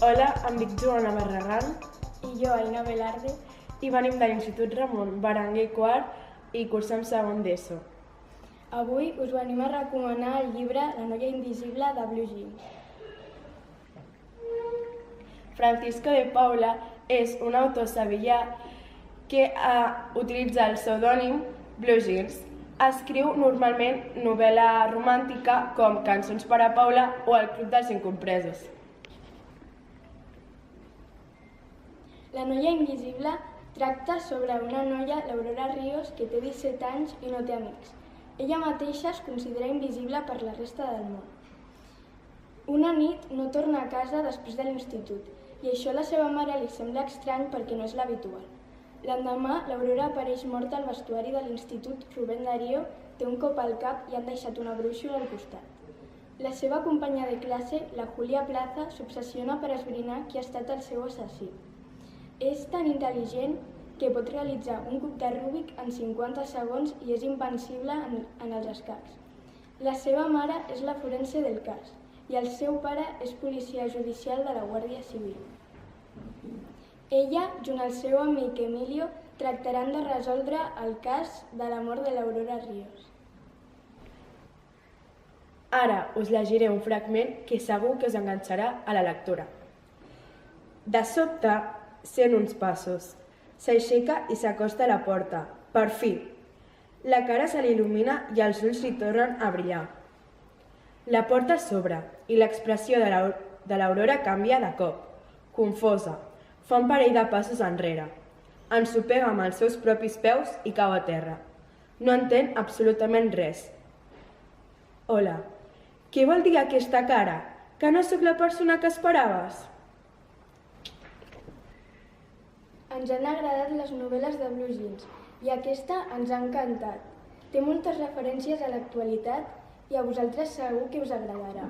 Hola, em dic Joana Barragán I jo, Aina Velarde, i venim de l'Institut Ramon Berenguer IV i cursem segon d'ESO. avui us venim a recomanar el llibre La noia invisible de Blue Jeans. Francisco de Paula és un autor sevillà que utilitza el pseudònim Blue Jeans. Escriu normalment novel·la romàntica com Cançons per a Paula o El club dels incompresos. La noia invisible tracta sobre una noia, l'Aurora Ríos, que té 17 anys i no té amics. Ella mateixa es considera invisible per la resta del món. Una nit no torna a casa després de l'institut i això a la seva mare li sembla estrany perquè no és l'habitual. L'endemà, l'Aurora apareix morta al vestuari de l'Institut Rubén Darío, té un cop al cap i han deixat una brúixola al costat. La seva companya de classe, la Julia Plaza, s'obsessiona per esbrinar qui ha estat el seu assassí. És tan intel·ligent que pot realitzar un cub de Rubik en 50 segons i és invencible en els escacs. La seva mare és la forense del cas i el seu pare és policia judicial de la Guàrdia Civil. Ella, junt al seu amic Emilio, tractaran de resoldre el cas de la mort de l'Aurora Ríos. Ara us llegiré un fragment que segur que us enganxarà a la lectura. De sobte, sent uns passos. S'aixeca i s'acosta a la porta. Per fi! La cara se l'il·lumina i els ulls li tornen a brillar. La porta s'obre i l'expressió de l'Aurora canvia de cop. Confosa, fa un parell de passos enrere. Ensopega amb els seus propis peus i cau a terra. No entén absolutament res. Hola, què vol dir aquesta cara? Que no sóc la persona que esperaves? Ens han agradat les novel·les de Blue Jeans i aquesta ens ha encantat. Té moltes referències a l'actualitat i a vosaltres segur que us agradarà.